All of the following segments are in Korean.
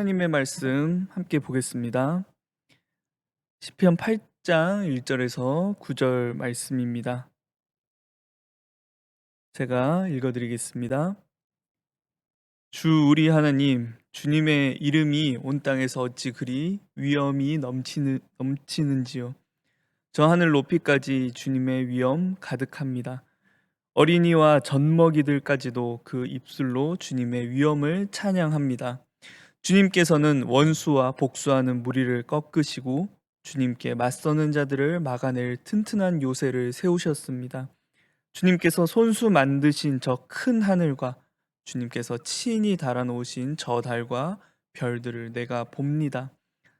하나님의 말씀 함께 보겠습니다. 시편 8장 1절에서 9절 말씀입니다. 제가 읽어드리겠습니다. 주 우리 하나님, 주님의 이름이 온 땅에서 어찌 그리 위엄이 넘치는지요. 저 하늘 높이까지 주님의 위엄 가득합니다. 어린이와 젖먹이들까지도 그 입술로 주님의 위엄을 찬양합니다. 주님께서는 원수와 복수하는 무리를 꺾으시고 주님께 맞서는 자들을 막아낼 튼튼한 요새를 세우셨습니다. 주님께서 손수 만드신 저 큰 하늘과 주님께서 친히 달아놓으신 저 달과 별들을 내가 봅니다.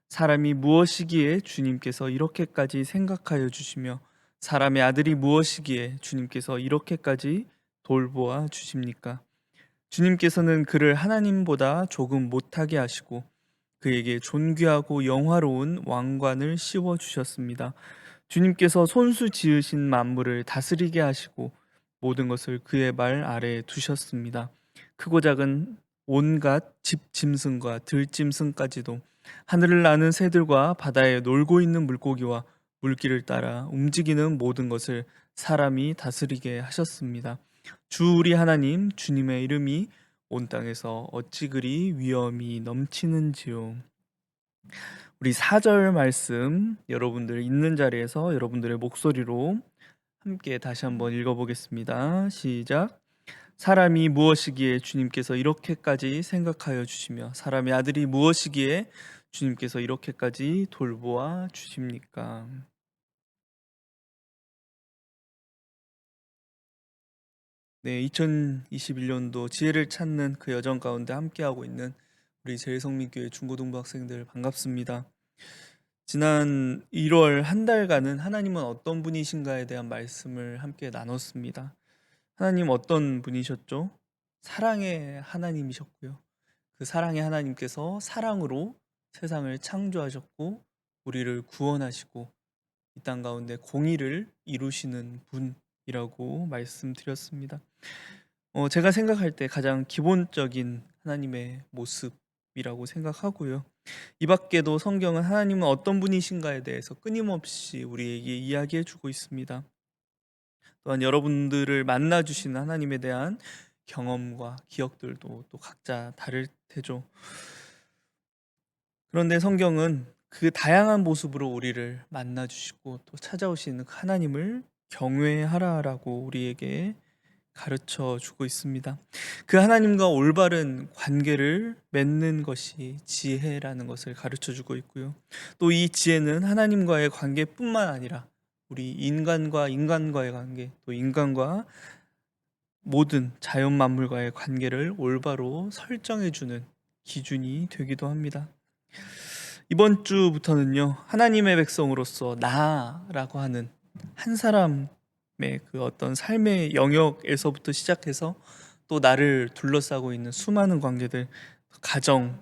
사람이 무엇이기에 주님께서 이렇게까지 생각하여 주시며 사람의 아들이 무엇이기에 주님께서 이렇게까지 돌보아 주십니까? 주님께서는 그를 하나님보다 조금 못하게 하시고 그에게 존귀하고 영화로운 왕관을 씌워 주셨습니다. 주님께서 손수 지으신 만물을 다스리게 하시고 모든 것을 그의 말 아래에 두셨습니다. 크고 작은 온갖 집 짐승과 들 짐승까지도 하늘을 나는 새들과 바다에 놀고 있는 물고기와 물길을 따라 움직이는 모든 것을 사람이 다스리게 하셨습니다. 주 우리 하나님 주님의 이름이 온 땅에서 어찌 그리 위엄이 넘치는지요. 우리 4절 말씀 여러분들 있는 자리에서 여러분들의 목소리로 함께 다시 한번 읽어보겠습니다. 시작. 사람이 무엇이기에 주님께서 이렇게까지 생각하여 주시며 사람의 아들이 무엇이기에 주님께서 이렇게까지 돌보아 주십니까? 네, 2021년도 지혜를 찾는 그 여정 가운데 함께하고 있는 우리 제일성민교회 중고등부 학생들 반갑습니다. 지난 1월 한 달간은 하나님은 어떤 분이신가에 대한 말씀을 함께 나눴습니다. 하나님 어떤 분이셨죠? 사랑의 하나님이셨고요. 그 사랑의 하나님께서 사랑으로 세상을 창조하셨고 우리를 구원하시고 이 땅 가운데 공의를 이루시는 분이라고 말씀드렸습니다. 제가 생각할 때 가장 기본적인 하나님의 모습이라고 생각하고요. 이 밖에도 성경은 하나님은 어떤 분이신가에 대해서 끊임없이 우리에게 이야기해 주고 있습니다. 또한 여러분들을 만나 주시는 하나님에 대한 경험과 기억들도 또 각자 다를 테죠. 그런데 성경은 그 다양한 모습으로 우리를 만나 주시고 또 찾아오시는 그 하나님을 경외하라라고 우리에게 가르쳐 주고 있습니다. 그 하나님과 올바른 관계를 맺는 것이 지혜라는 것을 가르쳐 주고 있고요. 또 이 지혜는 하나님과의 관계뿐만 아니라 우리 인간과의 관계, 또 인간과 모든 자연 만물과의 관계를 올바로 설정해 주는 기준이 되기도 합니다. 이번 주부터는요, 하나님의 백성으로서 나라고 하는 한 사람의 그 어떤 삶의 영역에서부터 시작해서 또 나를 둘러싸고 있는 수많은 관계들, 가정,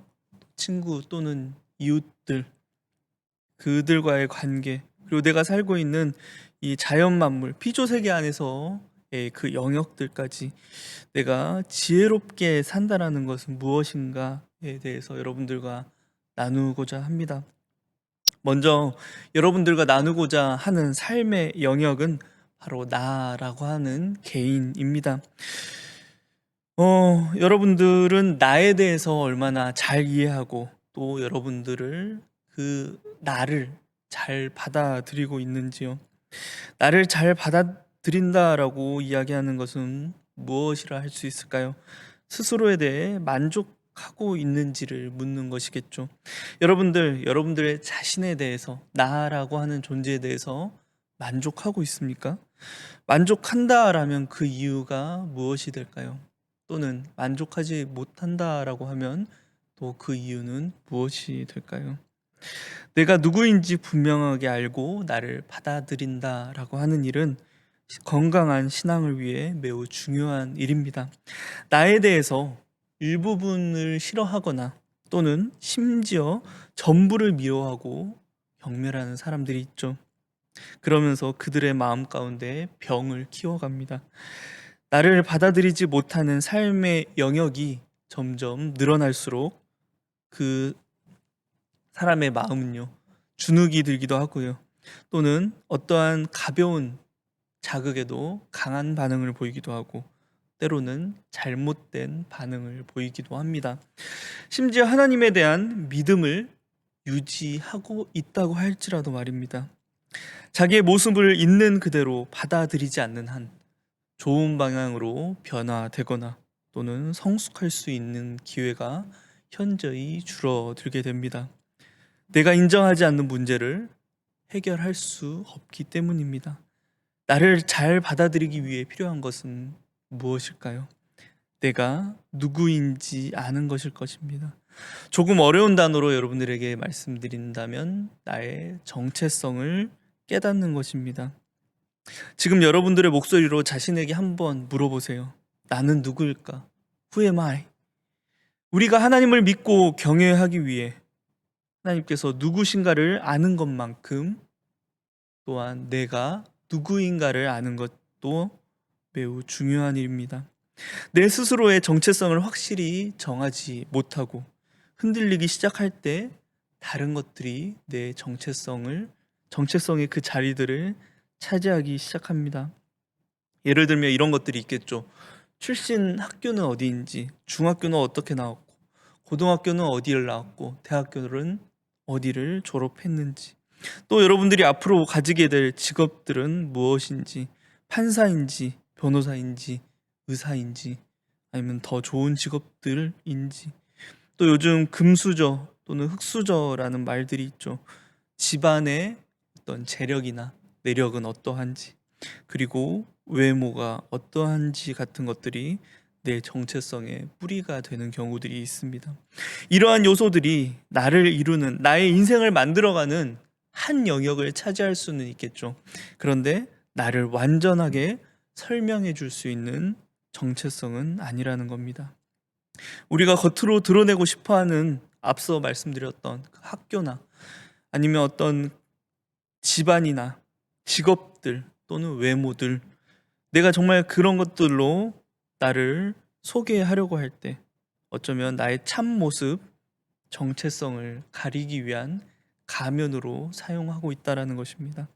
친구 또는 이웃들, 그들과의 관계, 그리고 내가 살고 있는 이 자연 만물, 피조 세계 안에서의 그 영역들까지 내가 지혜롭게 산다라는 것은 무엇인가에 대해서 여러분들과 나누고자 합니다. 먼저 여러분들과 나누고자 하는 삶의 영역은 바로 나라고 하는 개인입니다. 여러분들은 나에 대해서 얼마나 잘 이해하고 또 여러분들을 그 나를 잘 받아들이고 있는지요. 나를 잘 받아들인다라고 이야기하는 것은 무엇이라 할 수 있을까요? 스스로에 대해 만족하고 있는지를 묻는 것이겠죠. 여러분들의 자신에 대해서 나라고 하는 존재에 대해서 만족하고 있습니까? 만족한다라면 그 이유가 무엇이 될까요? 또는 만족하지 못한다라고 하면 또 그 이유는 무엇이 될까요? 내가 누구인지 분명하게 알고 나를 받아들인다라고 하는 일은 건강한 신앙을 위해 매우 중요한 일입니다. 나에 대해서 일부분을 싫어하거나 또는 심지어 전부를 미워하고 경멸하는 사람들이 있죠. 그러면서 그들의 마음 가운데 병을 키워갑니다. 나를 받아들이지 못하는 삶의 영역이 점점 늘어날수록 그 사람의 마음은요, 주눅이 들기도 하고요. 또는 어떠한 가벼운 자극에도 강한 반응을 보이기도 하고, 때로는 잘못된 반응을 보이기도 합니다. 심지어 하나님에 대한 믿음을 유지하고 있다고 할지라도 말입니다. 자기의 모습을 있는 그대로 받아들이지 않는 한 좋은 방향으로 변화되거나 또는 성숙할 수 있는 기회가 현저히 줄어들게 됩니다. 내가 인정하지 않는 문제를 해결할 수 없기 때문입니다. 나를 잘 받아들이기 위해 필요한 것은 무엇일까요? 내가 누구인지 아는 것일 것입니다. 조금 어려운 단어로 여러분들에게 말씀드린다면 나의 정체성을 깨닫는 것입니다. 지금 여러분들의 목소리로 자신에게 한번 물어보세요. 나는 누구일까? Who am I? 우리가 하나님을 믿고 경외하기 위해 하나님께서 누구신가를 아는 것만큼 또한 내가 누구인가를 아는 것도 매우 중요한 일입니다. 내 스스로의 정체성을 확실히 정하지 못하고 흔들리기 시작할 때 다른 것들이 내 정체성의 그 자리들을 차지하기 시작합니다. 예를 들면 이런 것들이 있겠죠. 출신 학교는 어디인지, 중학교는 어떻게 나왔고, 고등학교는 어디를 나왔고, 대학교는 어디를 졸업했는지, 또 여러분들이 앞으로 가지게 될 직업들은 무엇인지, 판사인지, 변호사인지, 의사인지, 아니면 더 좋은 직업들인지, 또 요즘 금수저 또는 흙수저라는 말들이 있죠. 집안의 어떤 재력이나 내력은 어떠한지, 그리고 외모가 어떠한지 같은 것들이 내 정체성의 뿌리가 되는 경우들이 있습니다. 이러한 요소들이 나를 이루는, 나의 인생을 만들어가는 한 영역을 차지할 수는 있겠죠. 그런데 나를 완전하게 설명해 줄 수 있는 정체성은 아니라는 겁니다. 우리가 겉으로 드러내고 싶어하는 앞서 말씀드렸던 그 학교나 아니면 어떤 집안이나 직업들 또는 외모들, 내가 정말 그런 것들로 나를 소개하려고 할 때 어쩌면 나의 참 모습, 정체성을 가리기 위한 가면으로 사용하고 있다는 것입니다.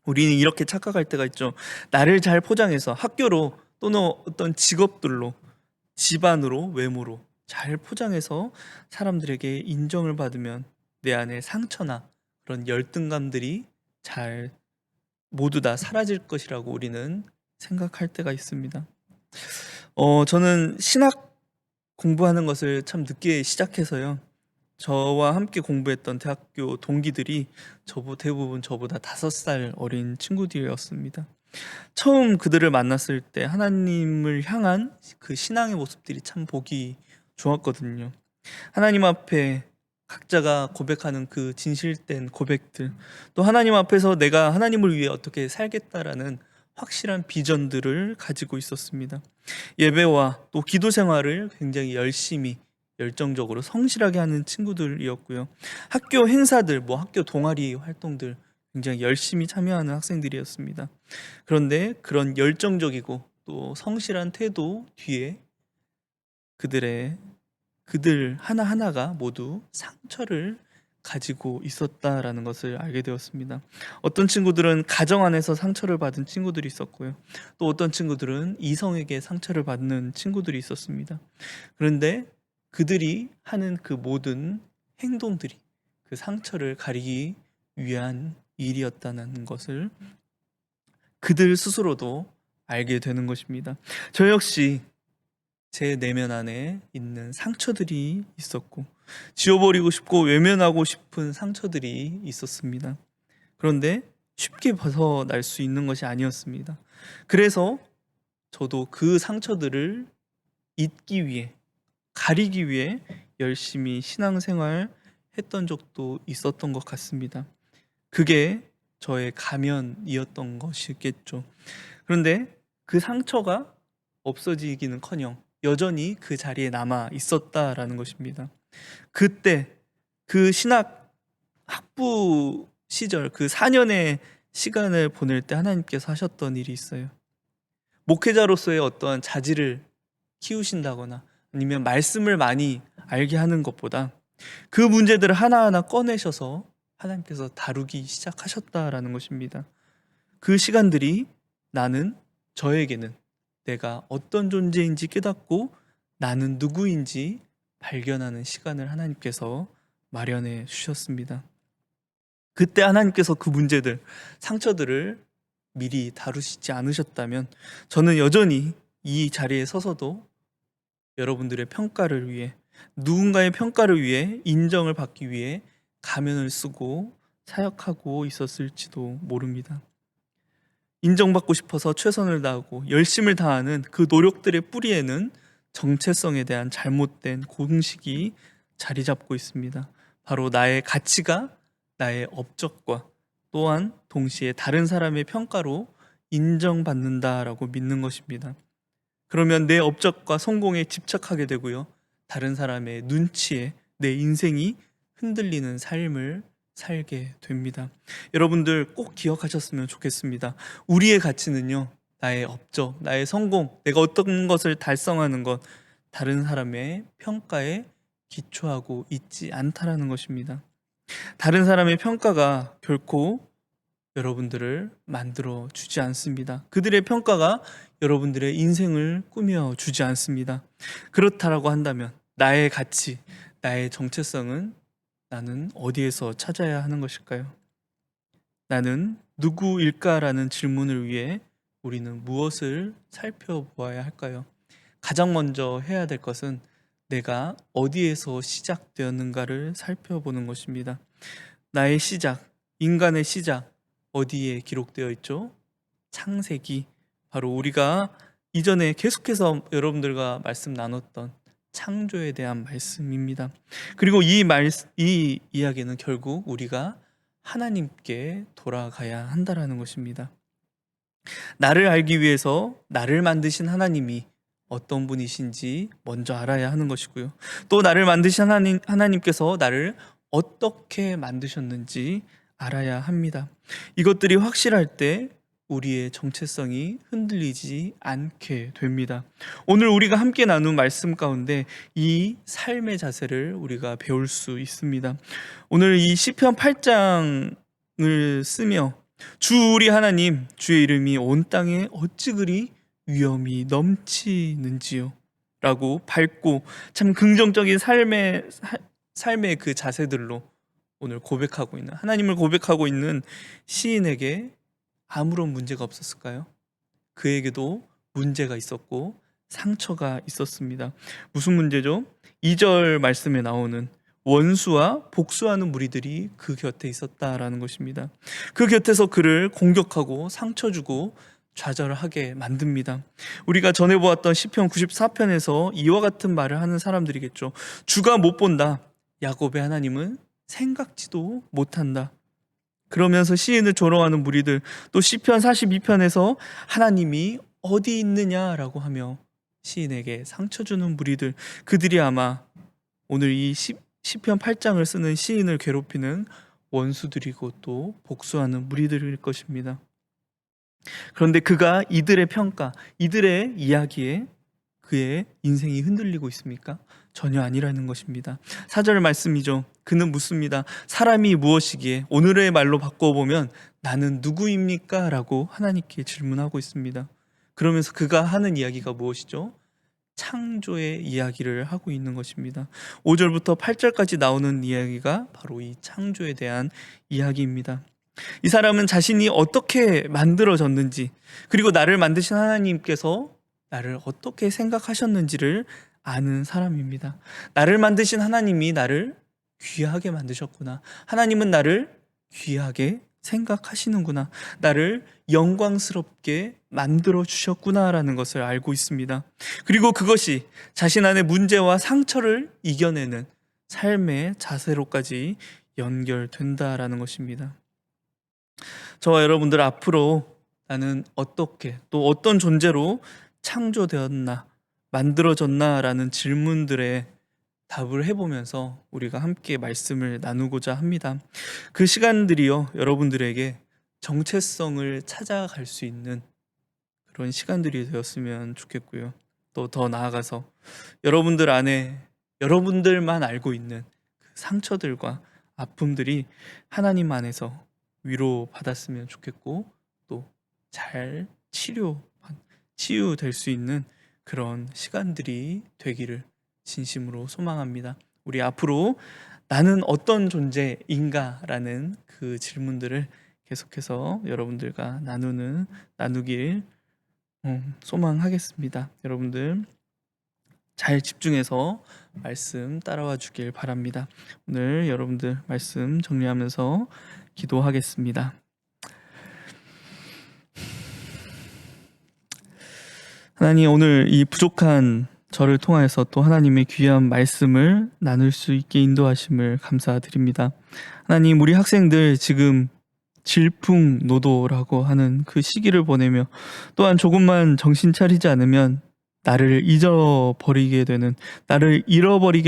우리는 이렇게 착각할 때가 있죠. 나를 잘 포장해서 학교로 또는 어떤 직업들로, 집안으로, 외모로 잘 포장해서 사람들에게 인정을 받으면 내 안에 상처나 그런 열등감들이 잘 모두 다 사라질 것이라고 우리는 생각할 때가 있습니다. 저는 신학 공부하는 것을 참 늦게 시작해서요. 저와 함께 공부했던 대학교 동기들이 대부분 저보다 5살 어린 친구들이었습니다. 처음 그들을 만났을 때 하나님을 향한 그 신앙의 모습들이 참 보기 좋았거든요. 하나님 앞에 각자가 고백하는 그 진실된 고백들, 또 하나님 앞에서 내가 하나님을 위해 어떻게 살겠다라는 확실한 비전들을 가지고 있었습니다. 예배와 또 기도 생활을 굉장히 열심히 열정적으로 성실하게 하는 친구들이었고요. 학교 행사들, 학교 동아리 활동들 굉장히 열심히 참여하는 학생들이었습니다. 그런데 그런 열정적이고 또 성실한 태도 뒤에 그들 하나하나가 모두 상처를 가지고 있었다라는 것을 알게 되었습니다. 어떤 친구들은 가정 안에서 상처를 받은 친구들이 있었고요. 또 어떤 친구들은 이성에게 상처를 받는 친구들이 있었습니다. 그런데 그들이 하는 그 모든 행동들이 그 상처를 가리기 위한 일이었다는 것을 그들 스스로도 알게 되는 것입니다. 저 역시 제 내면 안에 있는 상처들이 있었고 지워버리고 싶고 외면하고 싶은 상처들이 있었습니다. 그런데 쉽게 벗어날 수 있는 것이 아니었습니다. 그래서 저도 그 상처들을 잊기 위해, 가리기 위해 열심히 신앙생활 했던 적도 있었던 것 같습니다. 그게 저의 가면이었던 것이겠죠. 그런데 그 상처가 없어지기는커녕 여전히 그 자리에 남아 있었다라는 것입니다. 그때 그 신학 학부 시절 그 4년의 시간을 보낼 때 하나님께서 하셨던 일이 있어요. 목회자로서의 어떠한 자질을 키우신다거나 아니면 말씀을 많이 알게 하는 것보다 그 문제들을 하나하나 꺼내셔서 하나님께서 다루기 시작하셨다라는 것입니다. 그 시간들이 저에게는 내가 어떤 존재인지 깨닫고 나는 누구인지 발견하는 시간을 하나님께서 마련해 주셨습니다. 그때 하나님께서 그 문제들, 상처들을 미리 다루시지 않으셨다면 저는 여전히 이 자리에 서서도 여러분들의 평가를 위해, 누군가의 평가를 위해, 인정을 받기 위해 가면을 쓰고 사역하고 있었을지도 모릅니다. 인정받고 싶어서 최선을 다하고 열심을 다하는 그 노력들의 뿌리에는 정체성에 대한 잘못된 공식이 자리 잡고 있습니다. 바로 나의 가치가 나의 업적과 또한 동시에 다른 사람의 평가로 인정받는다라고 믿는 것입니다. 그러면 내 업적과 성공에 집착하게 되고요. 다른 사람의 눈치에 내 인생이 흔들리는 삶을 살게 됩니다. 여러분들 꼭 기억하셨으면 좋겠습니다. 우리의 가치는요, 나의 업적, 나의 성공, 내가 어떤 것을 달성하는 것, 다른 사람의 평가에 기초하고 있지 않다라는 것입니다. 다른 사람의 평가가 결코 여러분들을 만들어 주지 않습니다. 그들의 평가가 여러분들의 인생을 꾸며 주지 않습니다. 그렇다라고 한다면 나의 가치, 나의 정체성은 나는 어디에서 찾아야 하는 것일까요? 나는 누구일까라는 질문을 위해 우리는 무엇을 살펴보아야 할까요? 가장 먼저 해야 될 것은 내가 어디에서 시작되었는가를 살펴보는 것입니다. 나의 시작, 인간의 시작, 어디에 기록되어 있죠? 창세기, 바로 우리가 이전에 계속해서 여러분들과 말씀 나눴던 창조에 대한 말씀입니다. 그리고 이 이야기는 결국 우리가 하나님께 돌아가야 한다라는 것입니다. 나를 알기 위해서 나를 만드신 하나님이 어떤 분이신지 먼저 알아야 하는 것이고요. 또 나를 만드신 하나님께서 나를 어떻게 만드셨는지 알아야 합니다. 이것들이 확실할 때 우리의 정체성이 흔들리지 않게 됩니다. 오늘 우리가 함께 나눈 말씀 가운데 이 삶의 자세를 우리가 배울 수 있습니다. 오늘 이 시편 8장을 쓰며 주 우리 하나님, 주의 이름이 온 땅에 어찌 그리 위엄이 넘치는지요 라고 밝고 참 긍정적인 삶의 그 자세들로 오늘 고백하고 있는, 하나님을 고백하고 있는 시인에게 아무런 문제가 없었을까요? 그에게도 문제가 있었고 상처가 있었습니다. 무슨 문제죠? 2절 말씀에 나오는 원수와 복수하는 무리들이 그 곁에 있었다라는 것입니다. 그 곁에서 그를 공격하고 상처 주고 좌절하게 만듭니다. 우리가 전에 보았던 시편 94편에서 이와 같은 말을 하는 사람들이겠죠. 주가 못 본다. 야곱의 하나님은 생각지도 못한다. 그러면서 시인을 조롱하는 무리들, 또 시편 42편에서 하나님이 어디 있느냐라고 하며 시인에게 상처 주는 무리들, 그들이 아마 오늘 이 시편 8장을 쓰는 시인을 괴롭히는 원수들이고 또 복수하는 무리들일 것입니다. 그런데 그가 이들의 평가, 이들의 이야기에 그의 인생이 흔들리고 있습니까? 전혀 아니라는 것입니다. 4절 말씀이죠. 그는 묻습니다. 사람이 무엇이기에? 오늘의 말로 바꿔보면 나는 누구입니까? 라고 하나님께 질문하고 있습니다. 그러면서 그가 하는 이야기가 무엇이죠? 창조의 이야기를 하고 있는 것입니다. 5절부터 8절까지 나오는 이야기가 바로 이 창조에 대한 이야기입니다. 이 사람은 자신이 어떻게 만들어졌는지, 그리고 나를 만드신 하나님께서 나를 어떻게 생각하셨는지를 아는 사람입니다. 나를 만드신 하나님이 나를 귀하게 만드셨구나. 하나님은 나를 귀하게 생각하시는구나. 나를 영광스럽게 만들어 주셨구나라는 것을 알고 있습니다. 그리고 그것이 자신 안의 문제와 상처를 이겨내는 삶의 자세로까지 연결된다라는 것입니다. 저와 여러분들 앞으로 나는 어떻게 또 어떤 존재로 창조되었나, 만들어졌나라는 질문들에 답을 해보면서 우리가 함께 말씀을 나누고자 합니다. 그 시간들이요, 여러분들에게 정체성을 찾아갈 수 있는 그런 시간들이 되었으면 좋겠고요. 또 더 나아가서 여러분들 안에 여러분들만 알고 있는 그 상처들과 아픔들이 하나님 안에서 위로받았으면 좋겠고 또 잘 치유될 수 있는 그런 시간들이 되기를 진심으로 소망합니다. 우리 앞으로 나는 어떤 존재인가? 라는 그 질문들을 계속해서 여러분들과 나누길 소망하겠습니다. 여러분들 잘 집중해서 말씀 따라와 주길 바랍니다. 오늘 여러분들 말씀 정리하면서 기도하겠습니다. 하나님, 오늘 이 부족한 저를 통하여서 또 하나님의 귀한 말씀을 나눌 수 있게 인도하심을 감사드립니다. 하나님, 우리 학생들 지금 질풍노도라고 하는 그 시기를 보내며 또한 조금만 정신 차리지 않으면 나를 잃어버리게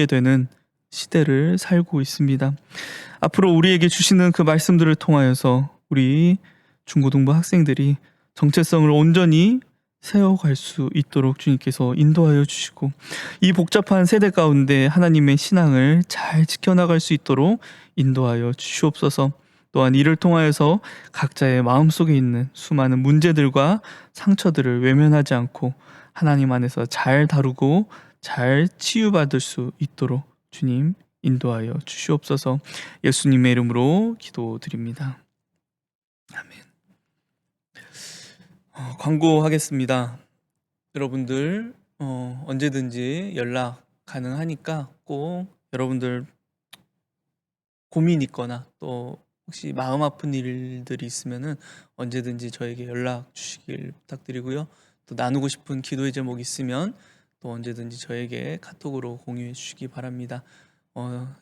되는 시대를 살고 있습니다. 앞으로 우리에게 주시는 그 말씀들을 통하여서 우리 중고등부 학생들이 정체성을 온전히 세워갈 수 있도록 주님께서 인도하여 주시고 이 복잡한 세대 가운데 하나님의 신앙을 잘 지켜나갈 수 있도록 인도하여 주시옵소서. 또한 이를 통하여서 각자의 마음속에 있는 수많은 문제들과 상처들을 외면하지 않고 하나님 안에서 잘 다루고 잘 치유받을 수 있도록 주님 인도하여 주시옵소서. 예수님의 이름으로 기도드립니다. 아멘. 광고하겠습니다. 여러분들 언제든지 연락 가능하니까 꼭 여러분들 고민 있거나 또 혹시 마음 아픈 일들이 있으면은 언제든지 저에게 연락 주시길 부탁드리고요. 또 나누고 싶은 기도의 제목 있으면 또 언제든지 저에게 카톡으로 공유해 주시기 바랍니다.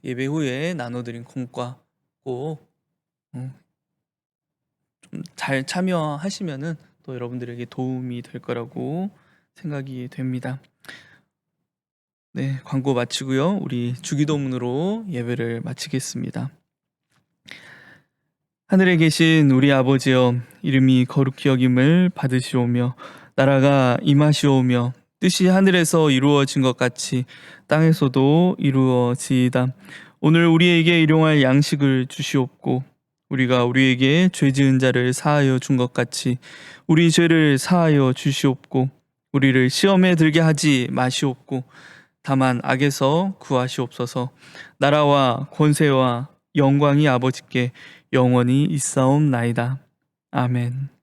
예배 후에 나눠드린 공과 꼭 좀 잘 참여하시면은 또 여러분들에게 도움이 될 거라고 생각이 됩니다. 네, 광고 마치고요. 우리 주기도문으로 예배를 마치겠습니다. 하늘에 계신 우리 아버지여, 이름이 거룩히 여김을 받으시오며 나라가 임하시오며 뜻이 하늘에서 이루어진 것 같이 땅에서도 이루어지이다. 오늘 우리에게 일용할 양식을 주시옵고 우리가 우리에게 죄 지은 자를 사하여 준 것 같이 우리 죄를 사하여 주시옵고 우리를 시험에 들게 하지 마시옵고 다만 악에서 구하시옵소서. 나라와 권세와 영광이 아버지께 영원히 있사옵나이다. 아멘.